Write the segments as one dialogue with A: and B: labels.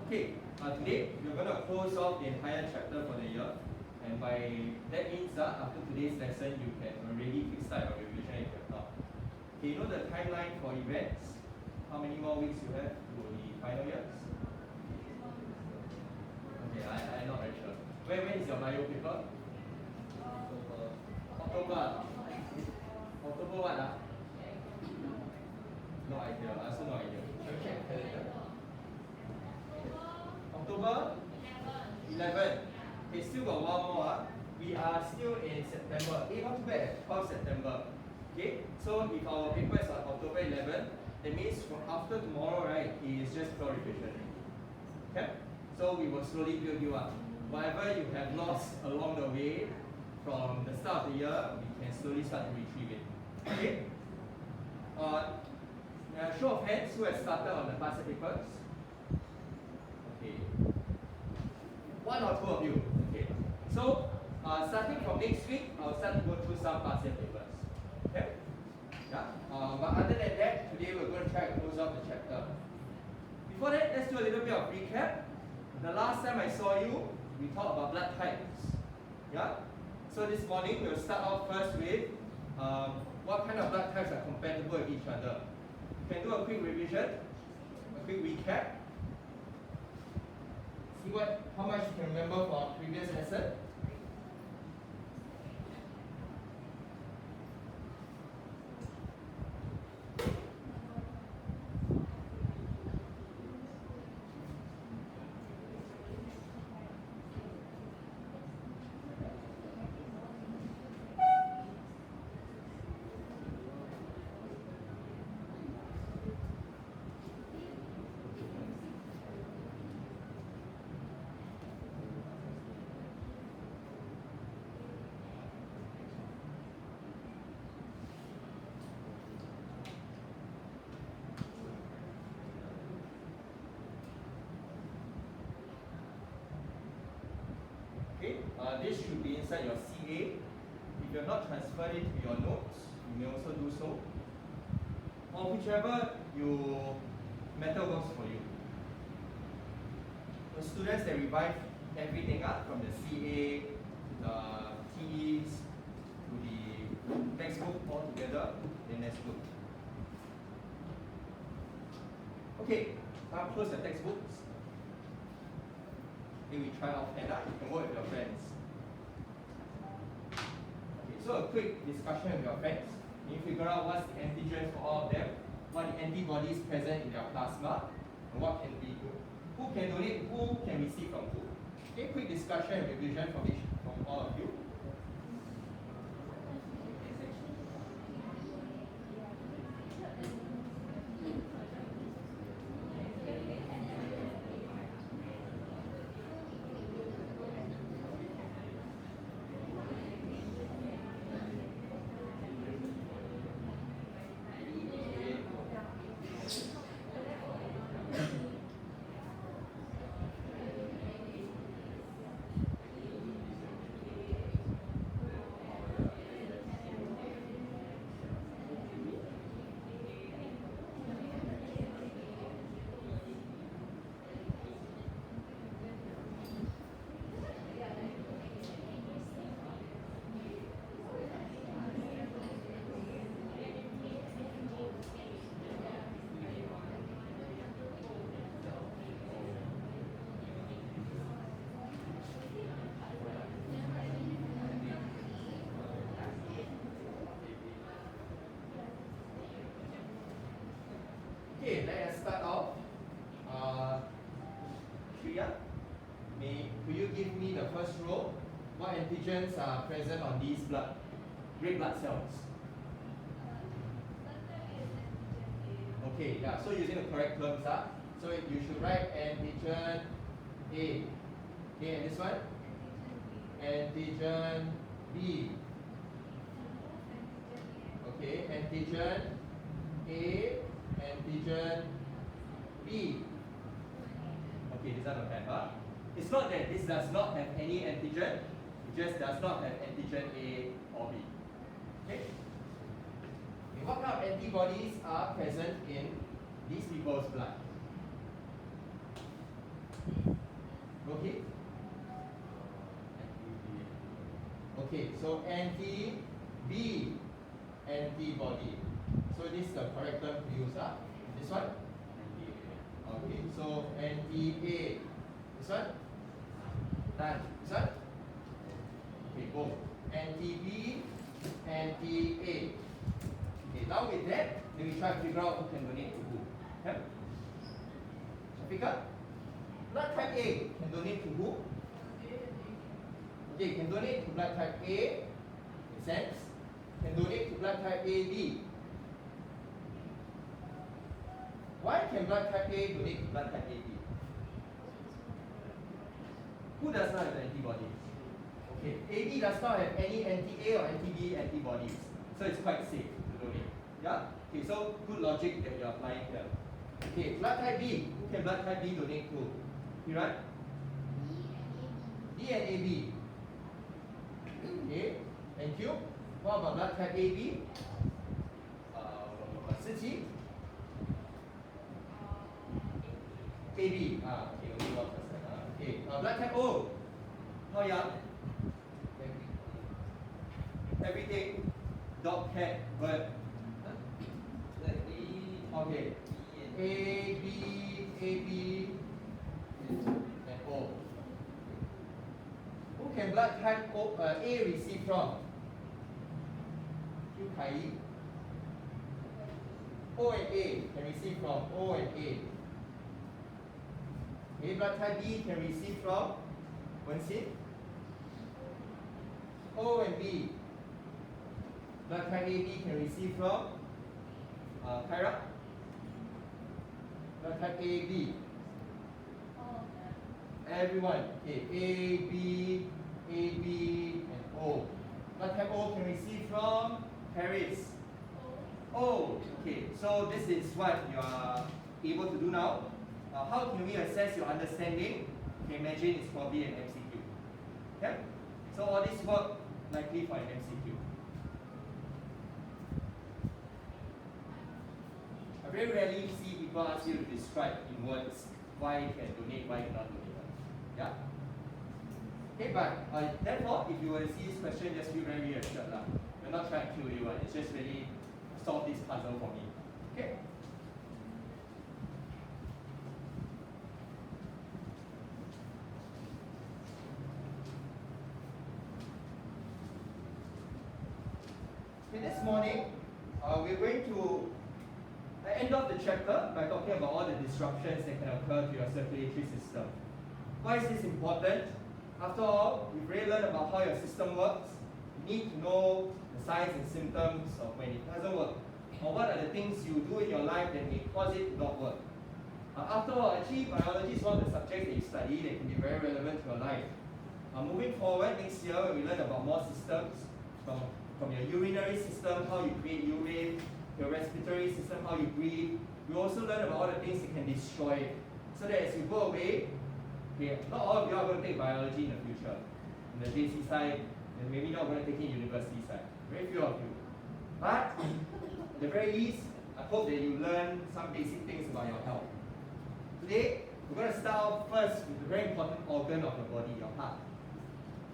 A: Okay, today we're going to close off the entire chapter for the year, and by that means after today's lesson you can already kickstart your revision if you have not. Okay, you know the timeline for events? How many more weeks you have to the final years? Okay, I'm not very sure. When is your bio paper? October. October what? No idea. I also no idea. Let me check the calendar. October 11. Okay, still got one more. We are still in September. Not too bad. 12 September. Okay, so if our paper is on October 11, that means from after tomorrow, right, it is just pure revision. Okay, so we will slowly build you up. Whatever you have lost along the way from the start of the year, we can slowly start to retrieve it. Okay. Show of hands, who has started on the past year papers? Okay. One or two of you. Okay. So, starting from next week, I'll start to go through some past year papers. Okay? Yeah. But other than that, today we're going to try to close out the chapter. Before that, let's do a little bit of recap. The last time I saw you, we talked about blood types. Yeah? So this morning, we'll start off first with what kind of blood types are compatible with each other. You can do a quick revision, a quick recap. See how much you can remember from our previous lesson. This should be inside your CA. If you have not transferred it to your notes, you may also do so. Or whichever method works for you. The students that revive everything up from the CA, the TEs, to the textbook all together, then that's good. Okay, now close the textbooks. Then we try out and you can work with your friends. Okay, so a quick discussion with your friends. You figure out what's the antigens for all of them, what the antibodies present in their plasma, and what can be who can donate, who can receive from who. Okay, quick discussion and revision from all of you. Okay, let us start off. Shreya, could you give me the first row? What antigens are present on these red blood cells? Okay, yeah, so using the correct terms, so you should write antigen A. Okay, and this one? Antigen B. Okay, antigen A, antigen B. Okay, this one don't have. It's not that this does not have any antigen, it just does not have antigen A or B. Okay? What kind of antibodies are present in these people's blood? Okay, so anti-B antibody. So this is the correct term to use. This one? Okay, so anti-A. This one? None. This one? Okay, both. Anti-B, anti-A. Okay, now with that, then we try to figure out who can donate to who. Okay? Shafiqah? Blood type A can donate to who? Okay, can donate to blood type A. Makes sense? Can donate to blood type AB. Why can blood type A donate to blood type AB? Who does not have antibodies? Okay, AB does not have any anti-A or anti-B antibodies, so it's quite safe to donate. Yeah? Okay, so good logic that you're applying here. Okay, blood type B. Who can blood type B donate to? You right? D and AB. Okay, thank you. What about blood type AB? Siqi? AB. Okay, only one person. Okay, blood type O. How young? Everything. Dog, cat, bird. Okay. A, B, and O. Who can blood type A receive from? Q Kai. O and A can receive from O and A. A blood type B can receive from Wenxin. O and B. Blood type AB can receive from Kyra. Blood type AB. Everyone. Okay, A, B, and O. Blood type O can receive from Paris. O. Okay, so this is what you are able to do now. How can we assess your understanding? Okay, imagine it's probably an MCQ. Okay? So all this work likely for an MCQ. I very rarely see people ask you to describe in words why you can donate, why you cannot donate. Yeah? Okay, but therefore, if you were to see this question, just feel very reassured. We're not trying to kill you, it's just really solve this puzzle for me. Okay? Okay, this morning, we're going to end off the chapter by talking about all the disruptions that can occur to your circulatory system. Why is this important? After all, we've really learned about how your system works. You need to know the signs and symptoms of when it doesn't work, or what are the things you do in your life that may cause it to not work. After all, actually, biology is one of the subjects that you study that can be very relevant to your life. Moving forward, next year, we learn about more systems, from your urinary system, how you create urine, your respiratory system, how you breathe. We also learn about all the things that can destroy it. So that as you go away, okay, not all of you are going to take biology in the future. In the JC side, and maybe not going to take it in university side. Very few of you. But, at the very least, I hope that you learn some basic things about your health. Today, we're going to start off first with a very important organ of your body, your heart.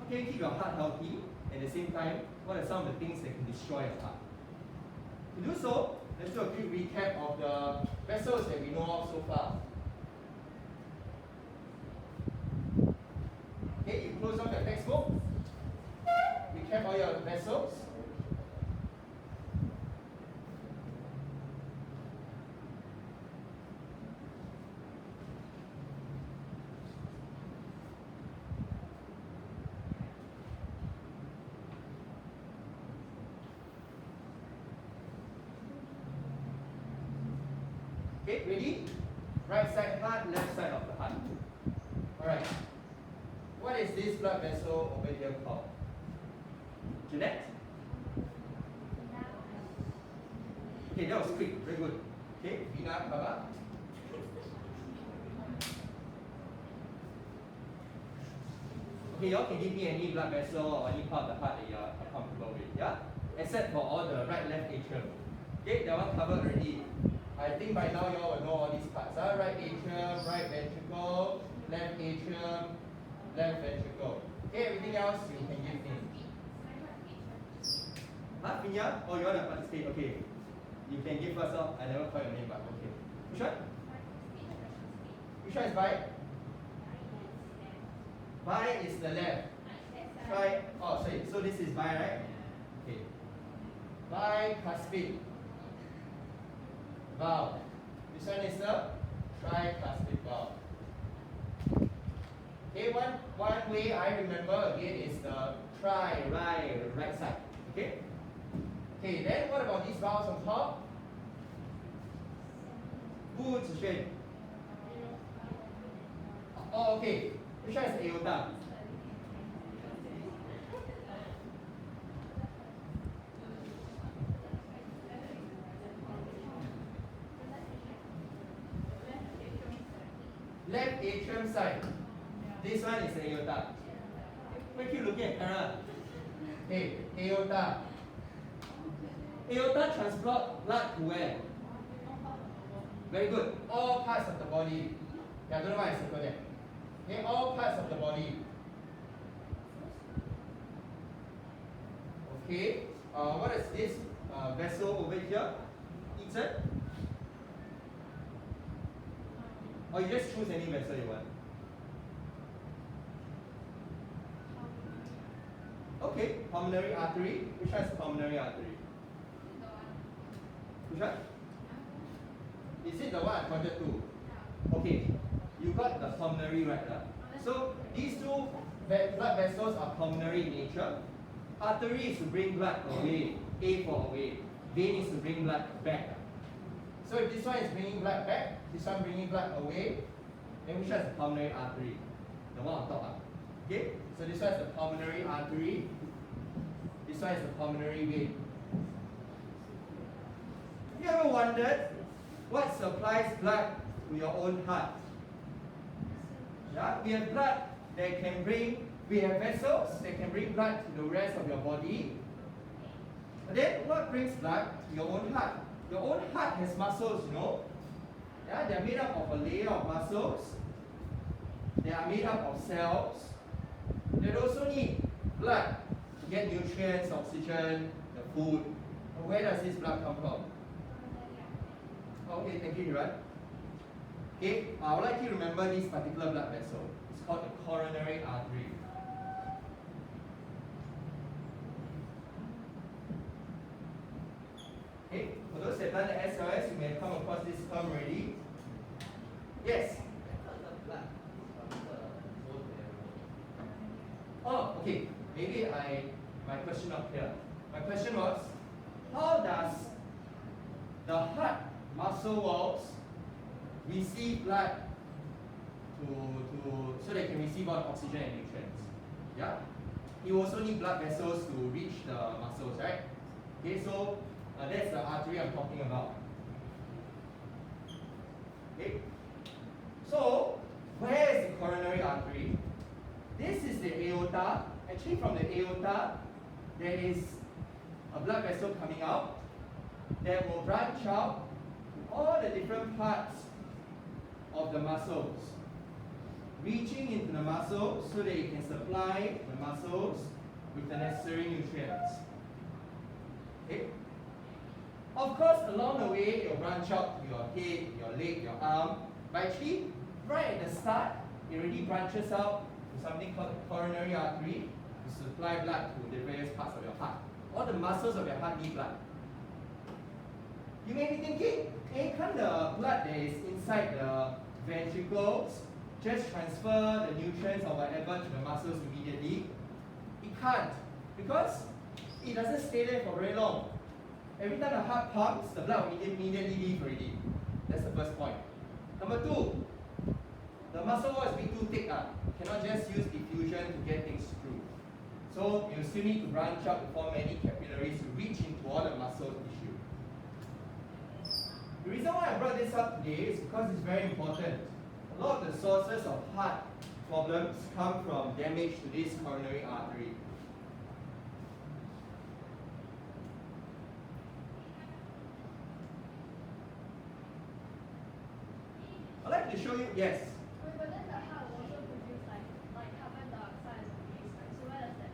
A: How can you keep your heart healthy? At the same time, what are some of the things that can destroy your heart? To do so, let's do a quick recap of the vessels that we know of so far. Okay, you close off your textbook. Recap all your vessels. Okay, ready? Right side heart, left side of the heart. Alright. What is this blood vessel over here called? Jeanette? Okay, that was quick. Very good. Okay, Vina, Baba. Okay, y'all can give me any blood vessel or any part of the heart that you are comfortable with, yeah? Except for all the right, left atrium. Okay, that one covered already. I think by now y'all will know all these parts. Right atrium, right ventricle, left atrium, left ventricle. Okay, everything else you can give me. Huh? Pinya? Oh, you want to participate? Okay. You can give first off. I never call your name, but okay. Which one? Which one is by? By is the left. Try. Oh, sorry. So this is by, right? Okay. Bicuspid valve. This one is the tricuspid valve. Okay, one way I remember again is the right side. Okay? Okay, then what about these valves on top? 不子轩. Oh, okay. Which one is aorta? Left atrium side. This one is aorta. Why keep looking at camera? Okay, aorta. Aorta transport blood to where? Very good. All parts of the body. Yeah, I don't know why I circle that. Okay, all parts of the body. Okay. What is this vessel over here? Ethan? Or you just choose any vessel you want? Okay, pulmonary artery. Which one is pulmonary artery? Which one? Is it the one I pointed to? Okay, you got the pulmonary right. So these two blood vessels are pulmonary in nature. Artery is to bring blood away, A for away. Vein is to bring blood back. So if this one is bringing blood back, this one bringing blood away, then which one is the pulmonary artery? The one on top. Okay, so this one is the pulmonary artery. This one is the pulmonary vein. Have you ever wondered what supplies blood to your own heart? Yeah, we have blood that can bring, we have vessels that can bring blood to the rest of your body. But then what brings blood to your own heart? Your own heart has muscles, you know. Yeah, they are made up of a layer of muscles. They are made up of cells. They also need blood to get nutrients, oxygen, the food. But where does this blood come from? Okay, thank you, Hiran. Okay, I would like you to remember this particular blood vessel. It's called the coronary artery. Okay, for those that have done the SLS, you may have come across this term already. Yes? Oh, okay. Maybe my question not clear. My question was, how does the heart muscle walls receive blood so they can receive all the oxygen and nutrients? Yeah? You also need blood vessels to reach the muscles, right? Okay, so that's the artery I'm talking about. Okay? So, where is the coronary artery? This is the aorta. Actually, from the aorta, there is a blood vessel coming out that will branch out to all the different parts of the muscles, reaching into the muscles so that it can supply the muscles with the necessary nutrients. Okay? Of course, along the way, it will branch out to your head, your leg, your arm. But actually, right at the start, it already branches out to something called the coronary artery to supply blood to the various parts of your heart. All the muscles of your heart need blood. You may be thinking, hey, can't the blood that is inside the ventricles just transfer the nutrients or whatever to the muscles immediately? It can't, because it doesn't stay there for very long. Every time the heart pumps, the blood will immediately leave already. That's the first point. Number two, the muscle wall is being too thick. Cannot just use diffusion to get things through. So you still need to branch out to form many capillaries to reach into all the muscle tissue. The reason why I brought this up today is because it's very important. A lot of the sources of heart problems come from damage to this coronary artery. I'd like to show you, yes.
B: Wait, but then the heart will also produce like carbon dioxide as a waste, right? So where does that?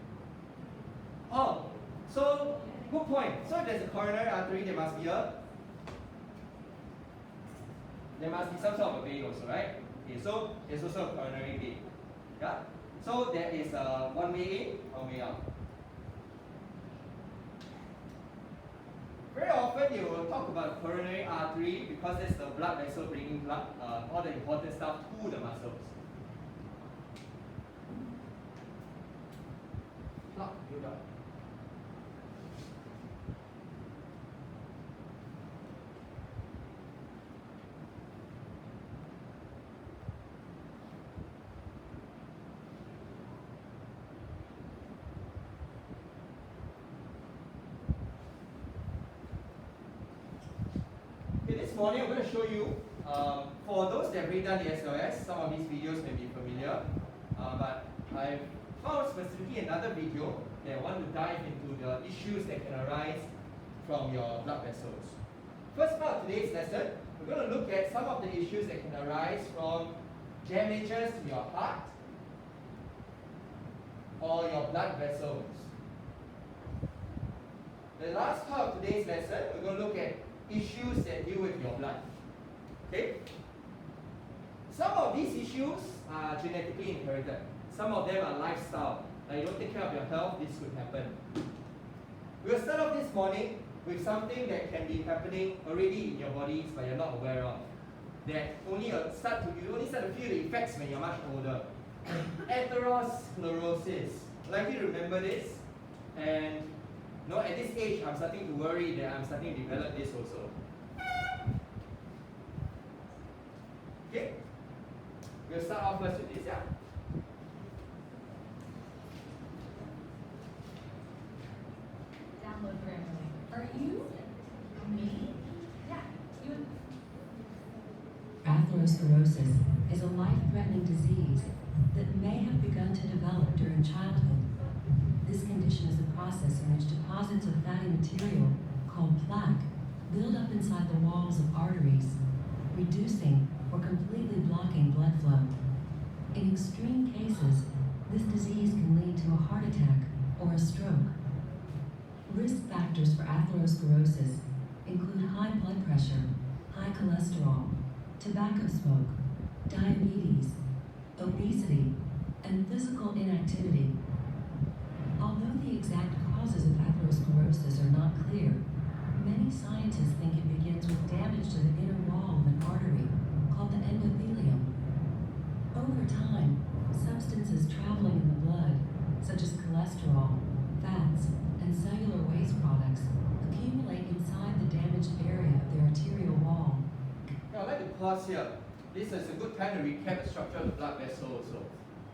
A: Oh, so good point. So if there's a coronary artery, there must be some sort of a vein also, right? Okay, so there's also a coronary vein. Yeah? So there is one way in, one way out. Very often you will talk about coronary artery because it's the blood vessel bringing blood, all the important stuff to the muscles. Blood build-up. This morning I'm going to show you, for those that have already done the SLS, some of these videos may be familiar, but I've found specifically another video that I want to dive into the issues that can arise from your blood vessels. First part of today's lesson, we're going to look at some of the issues that can arise from damages to your heart or your blood vessels. The last part of today's lesson, we're going to look at issues that deal with your blood. Okay? Some of these issues are genetically inherited. Some of them are lifestyle. Like you don't take care of your health, this could happen. We'll start off this morning with something that can be happening already in your bodies but you're not aware of. That you only start to feel the effects when you're much older. Atherosclerosis. Likely to remember this. And at this age, I'm starting to worry that I'm starting to develop this also. Okay? We'll start off first with this, yeah?
C: Download Grammarly. Are you? Me? Yeah, you. Atherosclerosis is a life-threatening disease that may have begun to develop during childhood. This condition is a process in which deposits of fatty material, called plaque, build up inside the walls of arteries, reducing or completely blocking blood flow. In extreme cases, this disease can lead to a heart attack or a stroke. Risk factors for atherosclerosis include high blood pressure, high cholesterol, tobacco smoke, diabetes, obesity, and physical inactivity. Although the exact causes of atherosclerosis are not clear, many scientists think it begins with damage to the inner wall of an artery, called the endothelium. Over time, substances traveling in the blood, such as cholesterol, fats, and cellular waste products, accumulate inside the damaged area of the arterial wall.
A: Now, I'd like to pause here. This is a good time to recap the structure of the blood vessel also.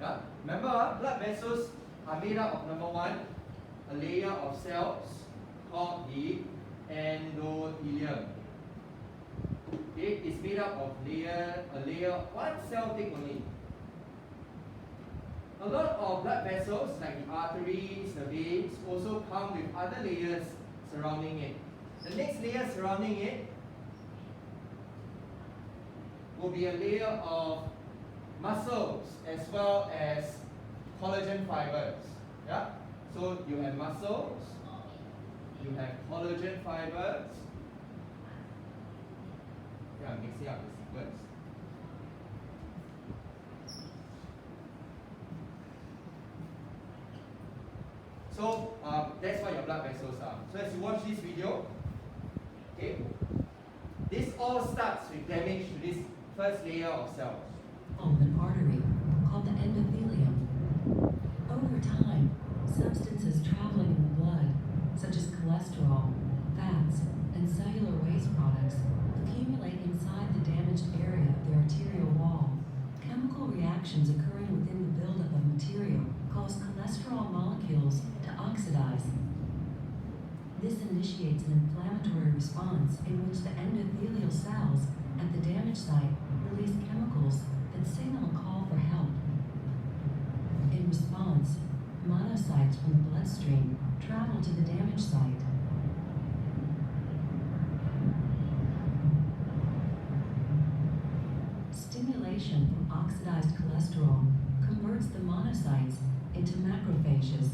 A: Yeah? Remember, blood vessels are made up of, number one, a layer of cells called the endothelium. Okay, it's made up of one cell thick only. A lot of blood vessels, like the arteries, the veins, also come with other layers surrounding it. The next layer surrounding it will be a layer of muscles as well as collagen fibers. Yeah? So you have muscles, you have collagen fibers. Yeah, I'm mixing up the sequence. So that's what your blood vessels are. So as you watch this video, okay, this all starts with damage to this first layer of cells.
C: Of an artery, called the endothelium. Over time, substances traveling in the blood, such as cholesterol, fats, and cellular waste products, accumulate inside the damaged area of the arterial wall. Chemical reactions occurring within the buildup of material cause cholesterol molecules to oxidize. This initiates an inflammatory response in which the endothelial cells at the damaged site release chemicals that signal a call for help. In response, monocytes from the bloodstream travel to the damaged site. Stimulation from oxidized cholesterol converts the monocytes into macrophages.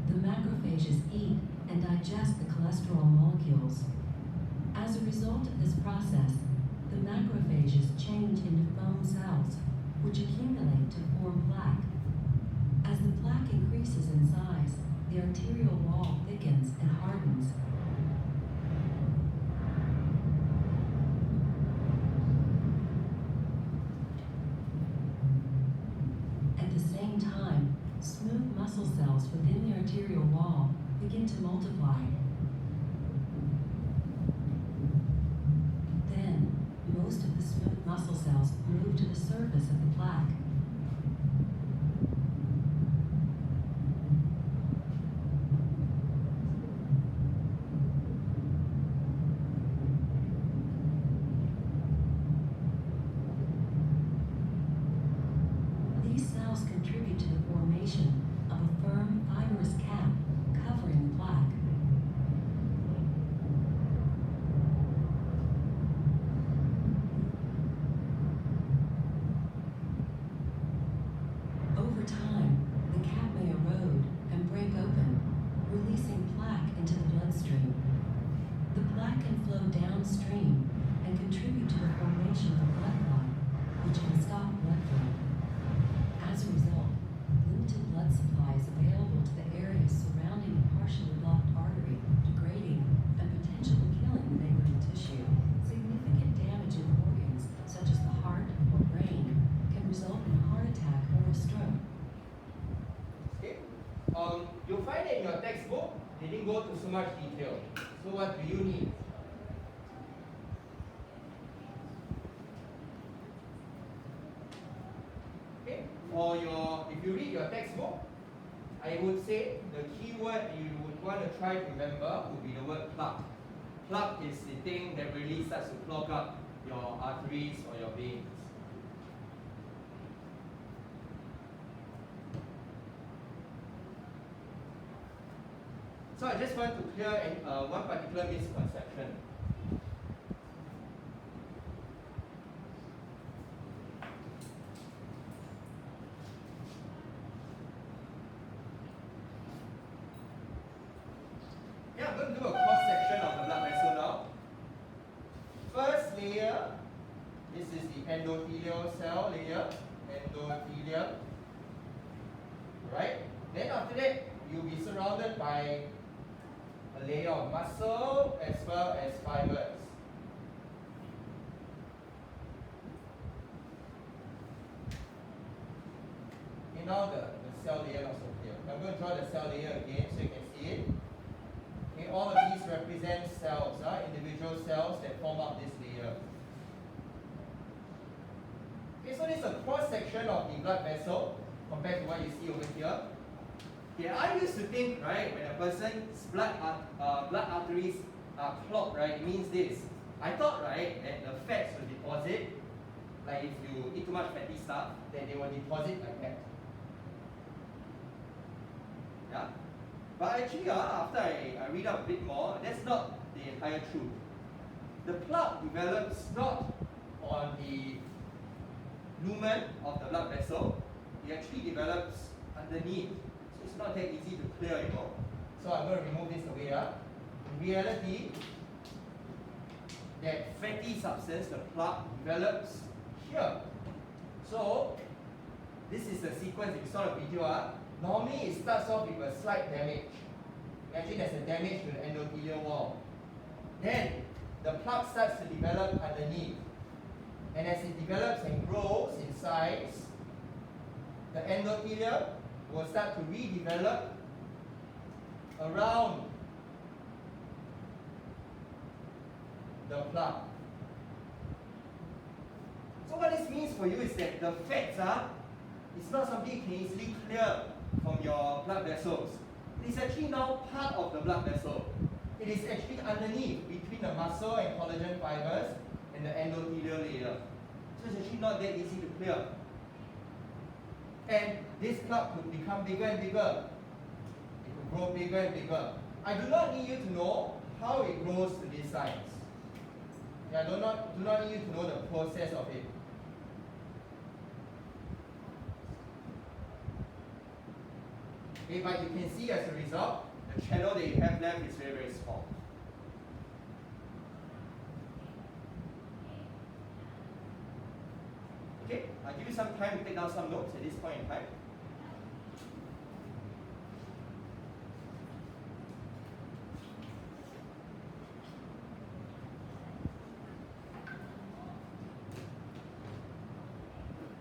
C: The macrophages eat and digest the cholesterol molecules. As a result of this process, the macrophages change into foam cells, which accumulate to form plaque. As the plaque increases in size, the arterial wall thickens and hardens. At the same time, smooth muscle cells within the arterial wall begin to multiply. Then, most of the smooth muscle cells move to the surface of the plaque. These cells contribute to the formation of a firm, fibrous cap covering the plaque. Over time, the cap may erode and break open, releasing plaque into the bloodstream. The plaque can flow downstream and contribute to the formation of a blood clot, which can stop blood flow. As a result, limited blood supply is available to the areas surrounding the partially blocked artery, degrading and potentially killing the neighboring tissue. Significant damage in organs, such as the heart or brain, can result in a heart attack or a stroke.
A: Okay. You'll find that in your textbook, they didn't go to so much detail. So what do you need? Okay. If you read your textbook, I would say the key word you would want to try to remember would be the word plaque. Plaque is the thing that really starts to clog up your arteries or your veins. So I just want to clear one particular misconception. Yeah, I'm going to do a cross section of the blood vessel now. First layer, this is the endothelial cell layer, endothelium. Right? Then after that, you'll be surrounded by a layer of muscle as well as fibers. Okay, now the cell layer not so clear. I'm going to draw the cell layer again so you can see it. Okay, all of these represent cells, individual cells that form up this layer. Okay, so this is a cross section of the blood vessel compared to what you see over here. Okay, I used to think, right, when a person's blood arteries are clogged, right, it means this. I thought, right, that the fats will deposit, like if you eat too much fatty stuff, that they will deposit like that. Yeah? But actually, after I read up a bit more, that's not the entire truth. The plaque develops not on the lumen of the blood vessel, it actually develops underneath. So it's not that easy to clear, you know. So I'm going to remove this away. In reality, that fatty substance, the plaque, develops here. So this is the sequence that you saw the video. Normally it starts off with a slight damage. Imagine there's a damage to the endothelial wall. Then the plaque starts to develop underneath. And as it develops and grows in size, the endothelium will start to redevelop around the plaque. So what this means for you is that the fats it's not something you can easily clear from your blood vessels. It is actually now part of the blood vessel. It is actually underneath between the muscle and collagen fibers and the endothelial layer. So it's actually not that easy to clear. And this plaque could become bigger and bigger. It could grow bigger and bigger. I do not need you to know how it grows to this size. I do not need you to know the process of it. Okay, but you can see as a result, the channel that you have left is very, very small. Okay, I'll give you some time to take down some notes at this point in time.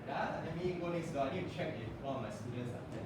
A: Yeah, let me go next door. I need to check if all of my students are attended.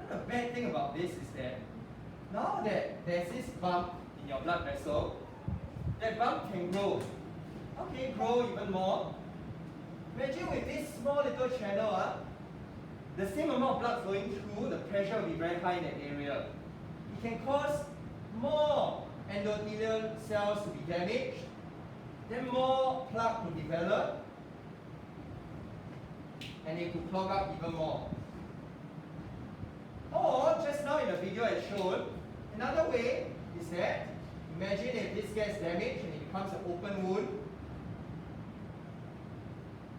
A: The bad thing about this is that now that there's this bump in your blood vessel, that bump can grow. Okay, grow even more. Imagine with this small little channel, the same amount of blood flowing through, the pressure will be very high in that area. It can cause more endothelial cells to be damaged, then more plaque to develop, and it could clog up even more. Or, just now in the video I showed, another way is that, imagine if this gets damaged and it becomes an open wound.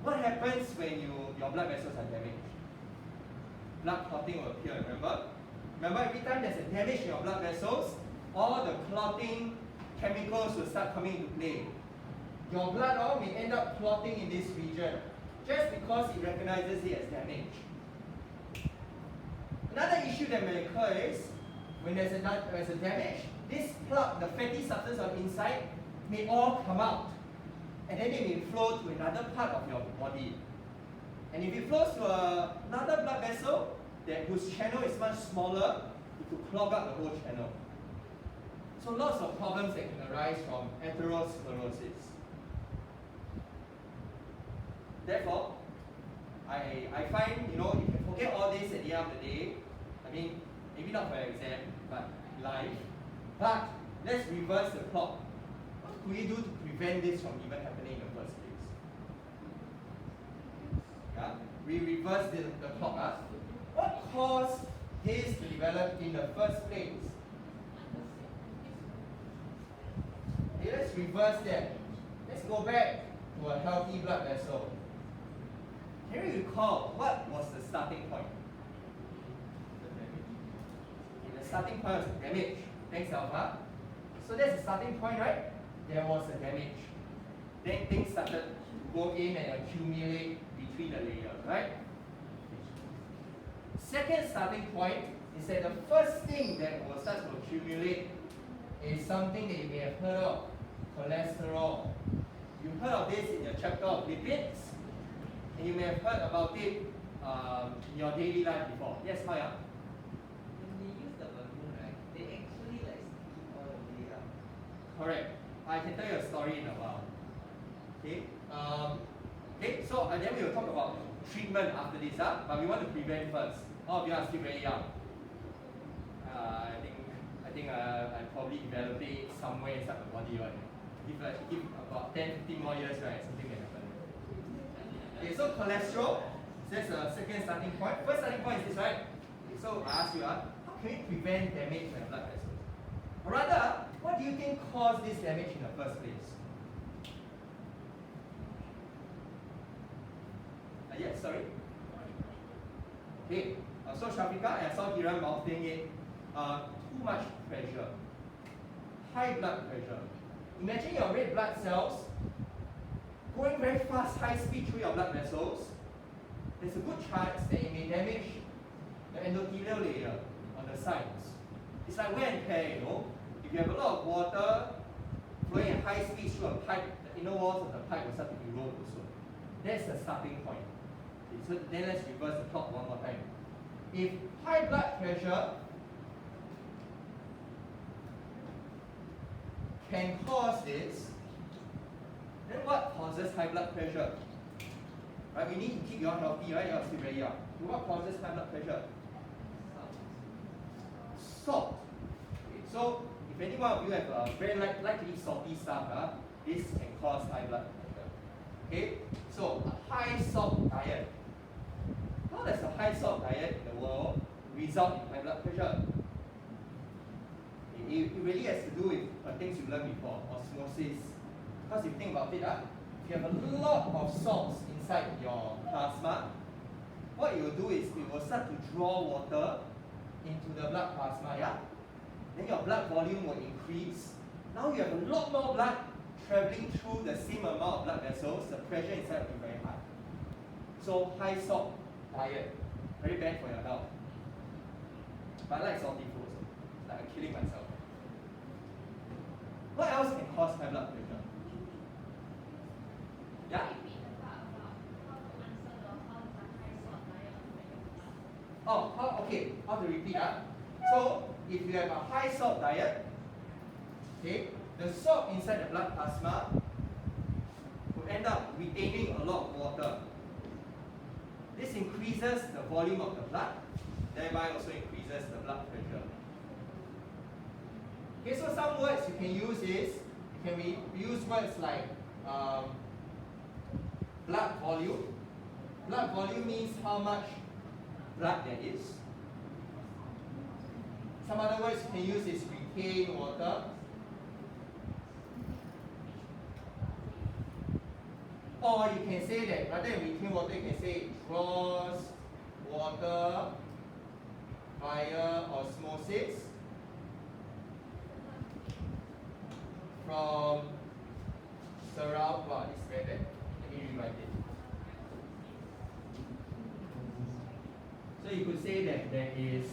A: What happens when your blood vessels are damaged? Blood clotting will appear, remember? Remember, every time there's a damage in your blood vessels, all the clotting chemicals will start coming into play. Your blood may end up clotting in this region, just because it recognizes it as damage. Another issue that may occur is, when there's a damage, this plaque, the fatty substance on the inside, may all come out. And then it may flow to another part of your body. And if it flows to another blood vessel, whose channel is much smaller, it could clog up the whole channel. So lots of problems that can arise from atherosclerosis. Therefore, I find, you can forget all this at the end of the day. I mean, maybe not for exam, but life. But let's reverse the clock. What could we do to prevent this from even happening in the first place? Yeah? We reverse the clock. What caused this to develop in the first place? Okay, let's reverse that. Let's go back to a healthy blood vessel. Can you recall what was the starting point? The starting point was damage. Thanks, Alpha. So that's the starting point, right? There was a damage. Then things started to go in and accumulate between the layers, right? Second starting point is that the first thing that will start to accumulate is something that you may have heard of, cholesterol. You heard of this in your chapter of lipids, and you may have heard about it in your daily life before. Yes, Maya?
D: When they use the balloon, right, they actually like steam all the way up.
A: Correct. I can tell you a story in a while. Okay. Okay. So then we will talk about treatment after this, but we want to prevent first. All of you are still very young. I think I probably developed it somewhere inside my body, right? If about 10-15 more years, right, something may happen. Okay, so cholesterol, that's the second starting point. First starting point is this, right? Okay, so I ask you, how can we prevent damage in the blood vessels? Or rather, what do you think caused this damage in the first place? Yes, sorry. Okay, so Shafika, I saw Hiram mouthing it. Too much pressure. High blood pressure. Imagine your red blood cells going very fast, high speed through your blood vessels. There's a good chance that it may damage the endothelial layer on the sides. It's like wear and tear, you know. If you have a lot of water flowing at high speed through a pipe, the inner walls of the pipe will start to erode also. That's the starting point. Okay, so then let's reverse the plot one more time. If high blood pressure can cause this, then what causes high blood pressure? Right, we need to keep you all healthy, right? You are still very young. So what causes high blood pressure? Salt. Okay, so if any one of you have very like to eat salty stuff, this can cause high blood pressure. Okay, so a high salt diet. How does a high salt diet in the world result in high blood pressure? It really has to do with things you learned before, osmosis. Because if you think about it, if you have a lot of salts inside your plasma, what it will do is it will start to draw water into the blood plasma, yeah? Then your blood volume will increase. Now you have a lot more blood traveling through the same amount of blood vessels, the pressure inside will be very high. So high salt diet, very bad for your health. But I like salty food also. It's like I'm killing myself. What else can cause high blood pressure? Yeah? Oh, okay. How to repeat that? So, if you have a high salt diet, okay, the salt inside the blood plasma will end up retaining a lot of water. This increases the volume of the blood, thereby also increases the blood pressure. Okay, so some words you can use is, we use words like blood volume. Blood volume means how much blood there is. Some other words you can use is retain water. Or you can say that rather than retain water, you can say it draws water via osmosis from surround. Wow, it's very bad. Let me rewrite it. So you could say that there is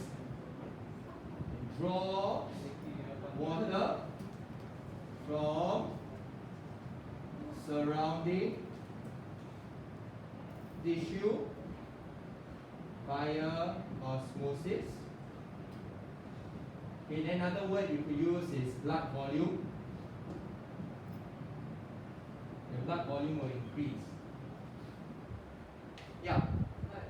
A: draw water from surrounding tissue via osmosis. Okay, then another word you could use is blood volume. The blood volume will increase. Yeah.
D: But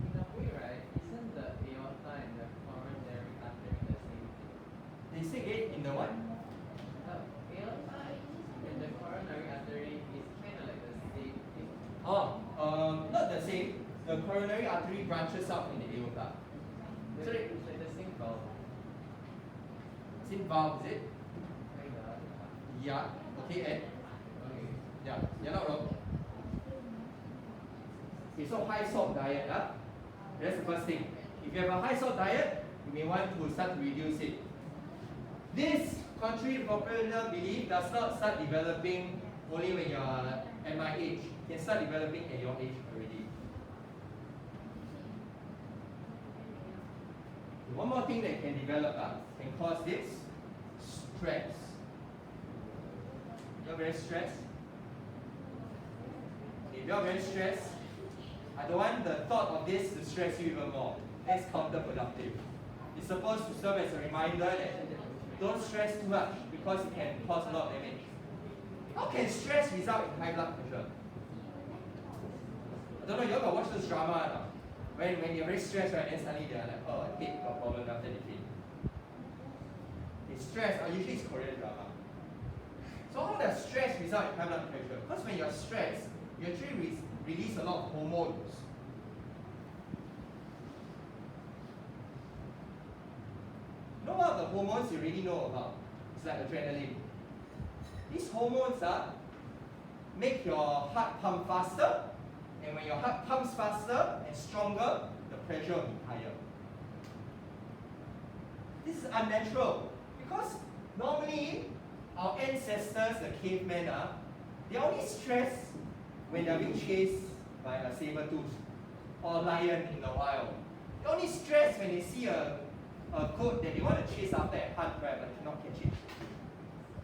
D: in a way, right, isn't the aorta and the coronary artery the same thing?
A: They say it in the what?
D: The aorta and the coronary artery is kind of like the same thing.
A: Not the same. The coronary artery branches out in the aorta.
D: But
A: So
D: it's like the same valve.
A: Same valve, is it?
D: Kind of.
A: Yeah. Okay, and
D: Okay.
A: yeah, you're not wrong. Okay, so high salt diet, that's the first thing. If you have a high salt diet, you may want to start to reduce it. This, contrary to popular belief, does not start developing only when you are at my age. It can start developing at your age already. One more thing that can develop can cause this stress. You're very stressed. If you're very stressed, I don't want the thought of this to stress you even more. That's counterproductive. It's supposed to serve as a reminder that don't stress too much because it can cause a lot of damage. How can stress result in high blood pressure? I don't know, you all got watch this drama or not? When you're very stressed, right, then suddenly they're like, oh, I hate got problem after they hit. It's stress, usually it's Korean drama. So how does stress result in high blood pressure? Because when you're stressed, you actually release a lot of hormones. Know what the hormones you really know about? It's like adrenaline. These hormones make your heart pump faster And when your heart pumps faster and stronger, the pressure will be higher. This is unnatural because normally our ancestors, the cavemen, they only stress when they're being chased by a saber-tooth or a lion in the wild. They only stress when they see a goat that they want to chase after and hunt, right, but cannot catch it.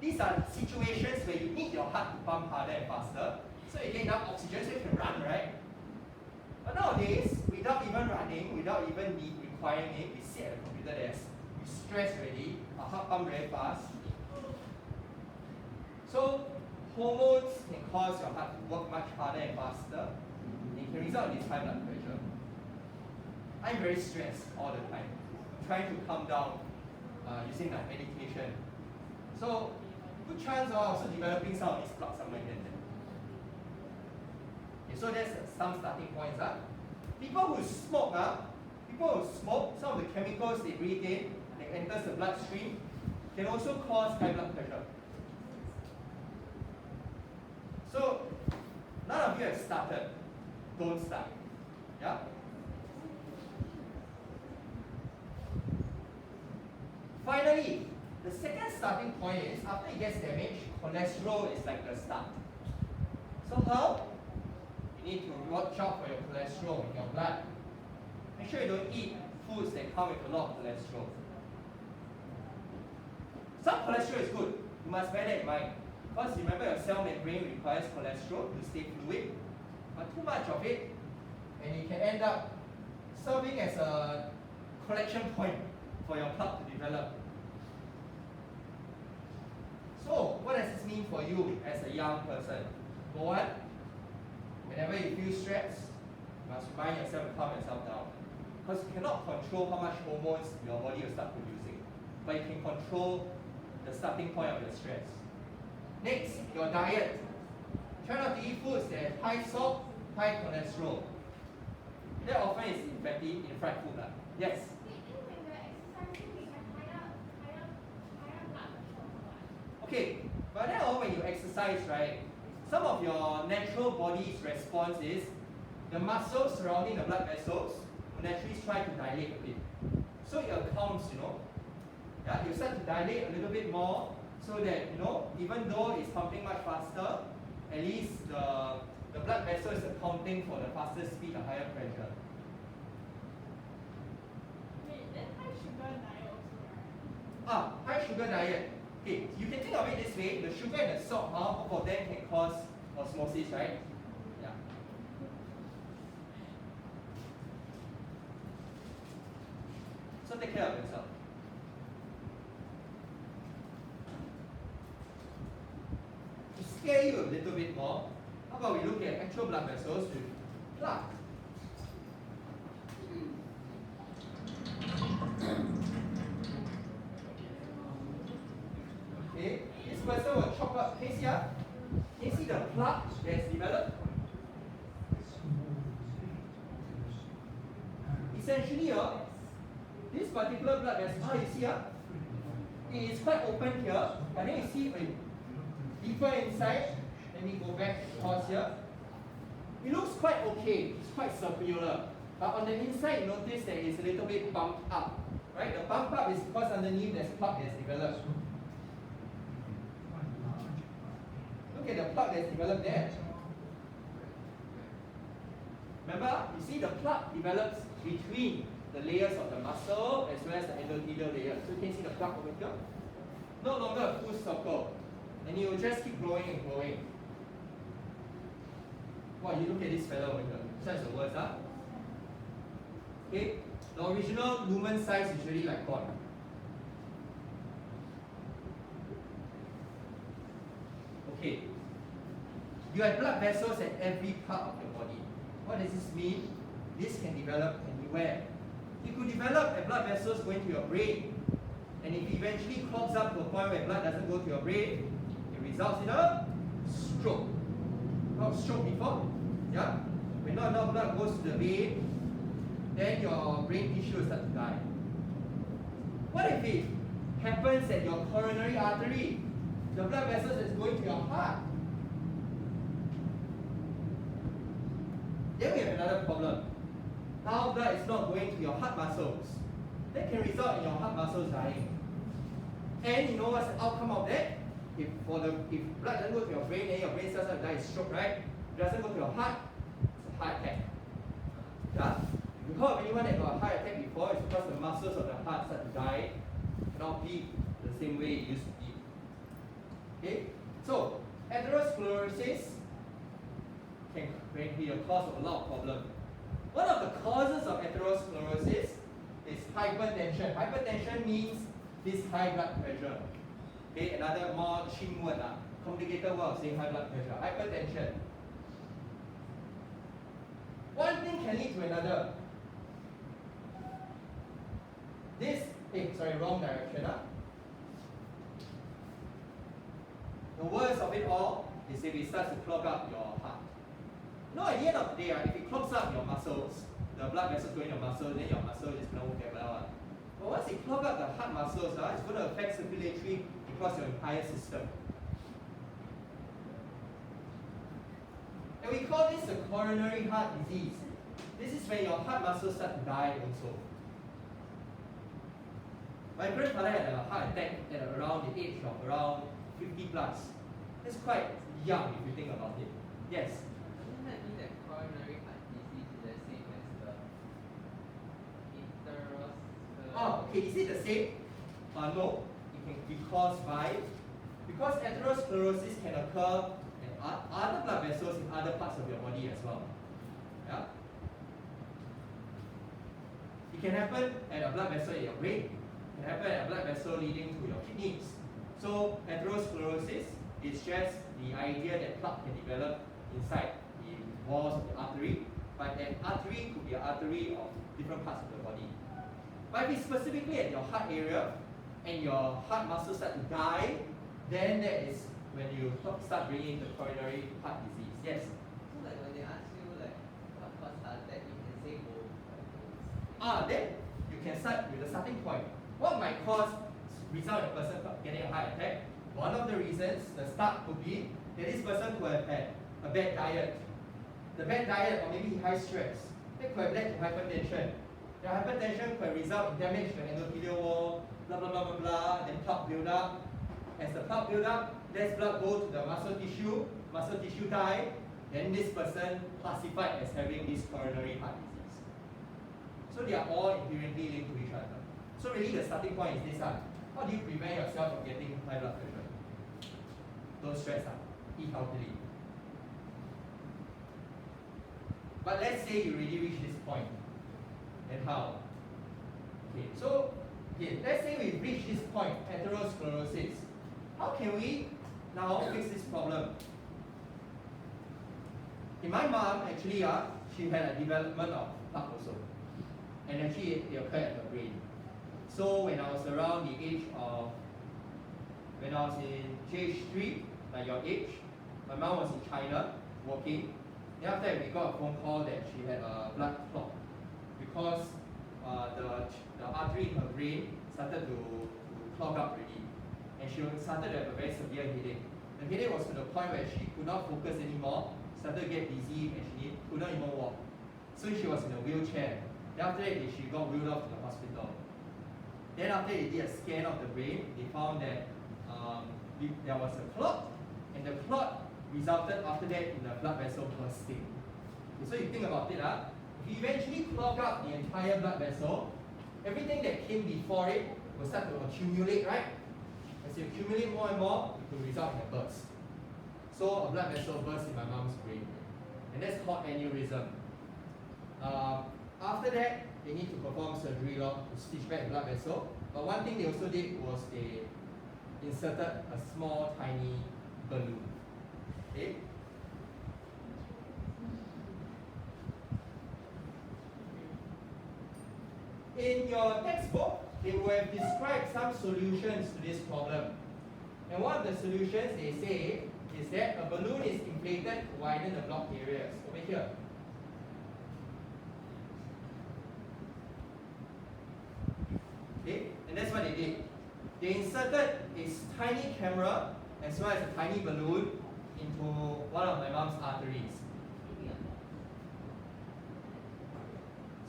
A: These are situations where you need your heart to pump harder and faster, so you get enough oxygen so you can run, right? But nowadays, without even running, without even requiring it, we sit at the computer desk, we stress already, our heart pump very fast. So hormones can cause your heart to work much harder and faster. It can result in this high blood pressure. I'm very stressed all the time, trying to calm down using my medication. So good chance of also developing some of these plaques somewhere here and there. Okay, so there's some starting points. People who smoke, some of the chemicals they breathe in, that enters the bloodstream, can also cause high blood pressure. So none of you have started. Don't start. Yeah? Finally, the second starting point is after it gets damaged, cholesterol is like the start. So how? You need to watch out for your cholesterol in your blood. Make sure you don't eat foods that come with a lot of cholesterol. Some cholesterol is good. You must bear that in mind. Because remember your cell membrane requires cholesterol to stay fluid. But too much of it, and it can end up serving as a collection point for your plaque to develop. So, what does this mean for you as a young person? Number one, whenever you feel stressed, you must remind yourself to calm yourself down. Because you cannot control how much hormones your body will start producing. But you can control the starting point of your stress. Next, your diet. Try not to eat foods that have high salt, high cholesterol. That often is in fatty, in fried food. Yes? Okay, but then when you exercise, right, some of your natural body's response is the muscles surrounding the blood vessels will naturally try to dilate a bit. So it accounts, yeah, you start to dilate a little bit more so that, even though it's pumping much faster, at least the blood vessel is accounting for the faster speed, the higher pressure.
B: Wait, then high sugar diet also, right?
A: High sugar diet. Okay, you can think of it this way, the sugar and the salt, both of them can cause osmosis, right? Yeah. So take care of yourself. To scare you a little bit more, how about we look at actual blood vessels with plaque? Okay, this person will chop up. Can you see the plaque that's developed? Essentially, this particular blood vessel, you see, it is quite open here, but then you see deeper inside. Let me go back across here. It looks quite okay, it's quite circular. But on the inside, you notice that it's a little bit bumped up. Right? The bump up is because underneath there's plaque that's developed. Look at the plaque that's developed there. Remember, you see the plaque develops between the layers of the muscle as well as the endothelial layer. So you can see the plaque over here. No longer a full circle. And it will just keep growing and growing. Wow, you look at this fellow over here. This one is the worst, Okay, the original lumen size is really like God. Okay, you have blood vessels at every part of your body. What does this mean? This can develop anywhere. It could develop at blood vessels going to your brain. And if it eventually clogs up to a point where blood doesn't go to your brain, it results in a stroke. Not stroke before? Yeah? When not enough blood goes to the vein, then your brain tissue will start to die. What if it happens at your coronary artery? The blood vessels is going to your heart. another problem. Now blood is not going to your heart muscles. That can result in your heart muscles dying. And you know what's the outcome of that? If blood doesn't go to your brain, then your brain cells will die of stroke, right? If it doesn't go to your heart, it's a heart attack. Yeah? If you heard of anyone that got a heart attack before, it's because the muscles of the heart start to die, cannot beat the same way it used to be. Okay? So, atherosclerosis can be a cause of a lot of problems. One of the causes of atherosclerosis is hypertension. Hypertension means this high blood pressure. Okay, another more chim word, complicated word of saying high blood pressure. Hypertension. One thing can lead to another. Wrong direction. The worst of it all is if it starts to clog up your heart. No, at the end of the day, if it clogs up your muscles, the blood vessels going to your muscles, then your muscle is going to work well. But once it clogs up the heart muscles, it's going to affect circulatory across your entire system. And we call this the coronary heart disease. This is when your heart muscles start to die also. My grandfather had a heart attack at around the age of around 50 plus. That's quite young if you think about it. Yes?
D: Doesn't that mean that coronary heart disease is the same as the atherosclerosis?
A: Oh, okay. Is it the same? No. It can be caused by, because atherosclerosis can occur in other blood vessels in other parts of your body as well. Yeah? It can happen at a blood vessel in your brain. It can happen at a blood vessel leading to your kidneys. So atherosclerosis is just the idea that plaque can develop inside the walls of the artery, but that artery could be an artery of different parts of the body. But if it's specifically at your heart area and your heart muscles start to die, then that is when you start bringing the coronary heart disease. Yes?
D: So like when they ask you like what caused heart attack, you can say both.
A: Then you can start with the starting point. What might cause result in a person getting a heart attack? One of the reasons, the start could be that this person could have had a bad diet. The bad diet or maybe high stress, that could have led to hypertension. The hypertension could result in damage to the endothelial wall, blah blah blah blah blah, then plaque build up. As the plaque build up, less blood go to the muscle tissue die, then this person classified as having this coronary heart disease. So they are all inherently linked to each other. So really the starting point is this. How do you prevent yourself from getting high blood pressure? Don't stress. Eat healthily. But let's say you already reach this point. Then how? Let's say we reach this point, atherosclerosis. How can we now fix this problem? My mom actually, she had a development of plaque also. And actually it occurred at her brain. So when I was around the age of, when I was in JH3, like your age, my mom was in China working. Then after that we got a phone call that she had a blood clot because the artery in her brain started to clog up already. And she started to have a very severe headache. The headache was to the point where she could not focus anymore, started to get dizzy, and she could not even walk. So she was in a wheelchair. Then after that she got wheeled off to the hospital. Then after they did a scan of the brain, they found that there was a clot, and the clot resulted after that in the blood vessel bursting. So you think about it, if you eventually clog up the entire blood vessel, everything that came before it will start to accumulate, right? As you accumulate more and more, it will result in a burst. So a blood vessel burst in my mom's brain, and that's called aneurysm. After that, they need to perform surgery to stitch back the blood vessel. But one thing they also did was they inserted a small, tiny balloon. Okay? In your textbook, they will have described some solutions to this problem. And one of the solutions they say is that a balloon is inflated to widen the blocked areas. Over here. Okay? And that's what they did. They inserted a tiny camera as well as a tiny balloon into one of my mom's arteries.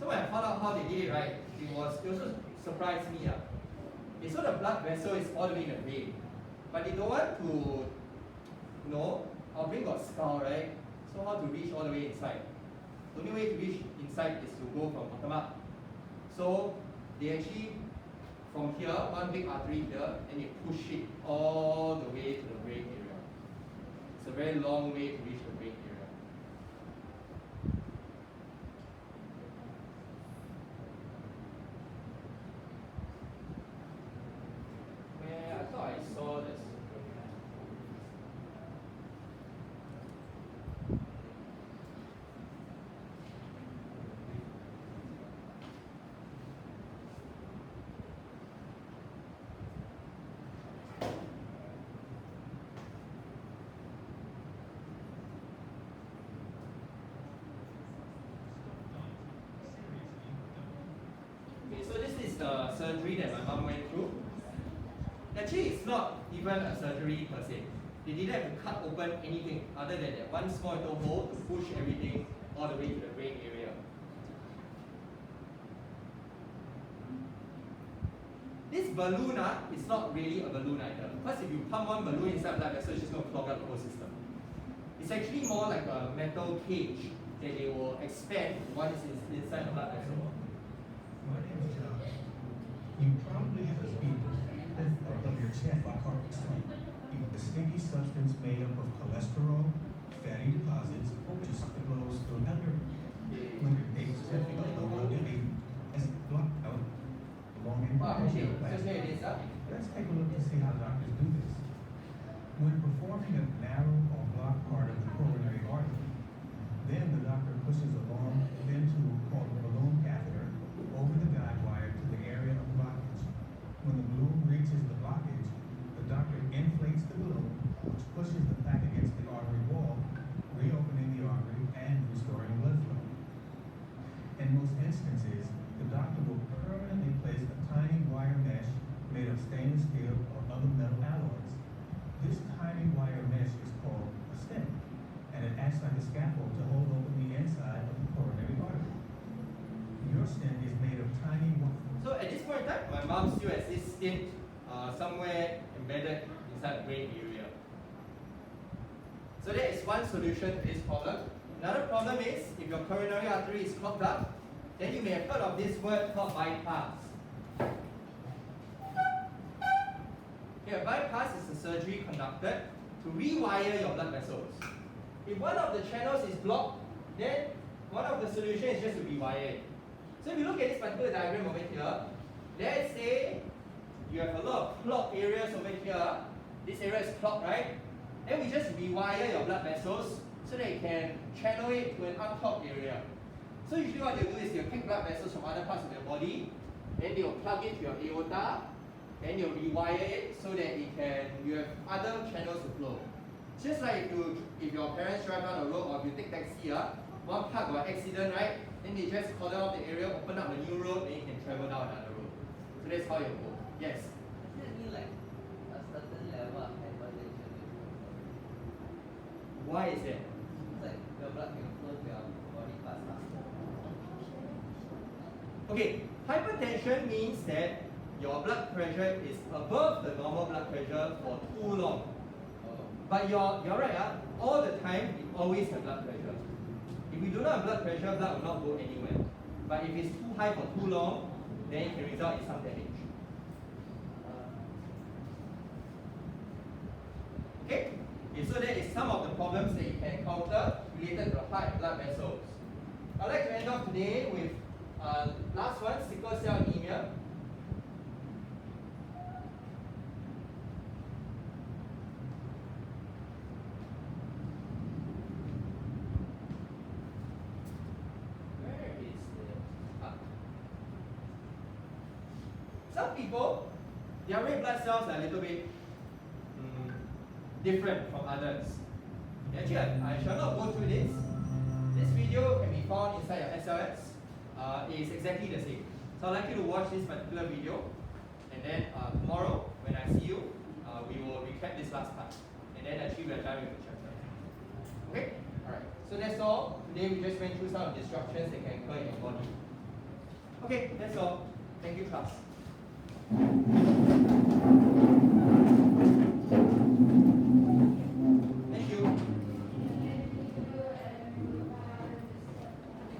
A: So when I found out how they did it, right, it also surprised me. Okay, so the blood vessel is all the way in the brain, but they don't want to, our brain got skull, right? So how to reach all the way inside? The only way to reach inside is to go from bottom up. So they actually, from here, one big artery here, and they push it all the way to the brain area. It's a very long way to reach the brain area. Where I thought I saw this. Okay, so this is the surgery that my mom went through. Actually, it's not even a surgery per se. They didn't have to cut open anything other than that one small little hole to push everything all the way to the brain area. This balloon is not really a balloon either. Because if you pump one balloon inside a blood vessel, it's just going to clog up the whole system. It's actually more like a metal cage that they will expand once it's inside the blood vessel.
E: My name is John. You probably have a speed of your chest by carpet sweep. The sticky substance made up of cholesterol, fatty deposits, which flows through under. When it takes typically the road as blocked out along in Let's take a look to see how doctors do this. When performing a narrow or blocked part of the coronary artery, then the doctor pushes a long, thin tube called a balloon catheter over the guide wire to the area of blockage. When the balloon reaches the blockage, the doctor inflates the balloon, which pushes the plaque against the artery wall, reopening the artery and restoring blood flow. In most instances, the doctor will permanently place a tiny wire mesh made of stainless steel or other metal alloys. This tiny wire mesh is called a stent, and it acts like a scaffold to hold open the inside of the coronary artery. Your stent is made of tiny wire.
A: So at this point in time, my mom still has this stent somewhere embedded inside the brain area. So that is one solution to this problem. Another problem is, if your coronary artery is clogged up, then you may have heard of this word called bypass. Here, bypass is a surgery conducted to rewire your blood vessels. If one of the channels is blocked, then one of the solutions is just to rewire it. So if you look at this particular diagram over here, let's say you have a lot of clogged areas over here. This area is clogged, right? And we just rewire your blood vessels so that you can channel it to an unclogged area. So usually what they'll do is they'll take blood vessels from other parts of your body, then they'll plug it to your aorta, then you'll rewire it so that you have other channels to flow. Just like if your parents drive down the road or if you take taxi, one part got accident, right? Then they just cordon off the area, open up a new road, then you can travel down another road. So that's how you go. Yes?
D: Does it mean like a certain level of hypertension?
A: Why is that?
D: It's like the blood can flow to your body parts faster.
A: Okay, hypertension means that your blood pressure is above the normal blood pressure for too long. But you're right, all the time you always have blood pressure. If you do not have blood pressure, blood will not go anywhere. But if it's too high for too long, then it can result in some damage. Okay, so that is some of the problems that you can encounter related to the heart and blood vessels. I'd like to end off today with last one, sickle cell anemia. Where is it? Some people, their red blood cells are a little bit different from others. Actually, I shall not go through this. This video can be found inside your SLS. It is exactly the same. So I'd like you to watch this particular video, and then tomorrow, when I see you, we will recap this last part. And then actually we are done with the chapter. Okay? Alright. So that's all. Today we just went through some of the disruptions that can occur in your body. Okay, that's all. Thank you, class.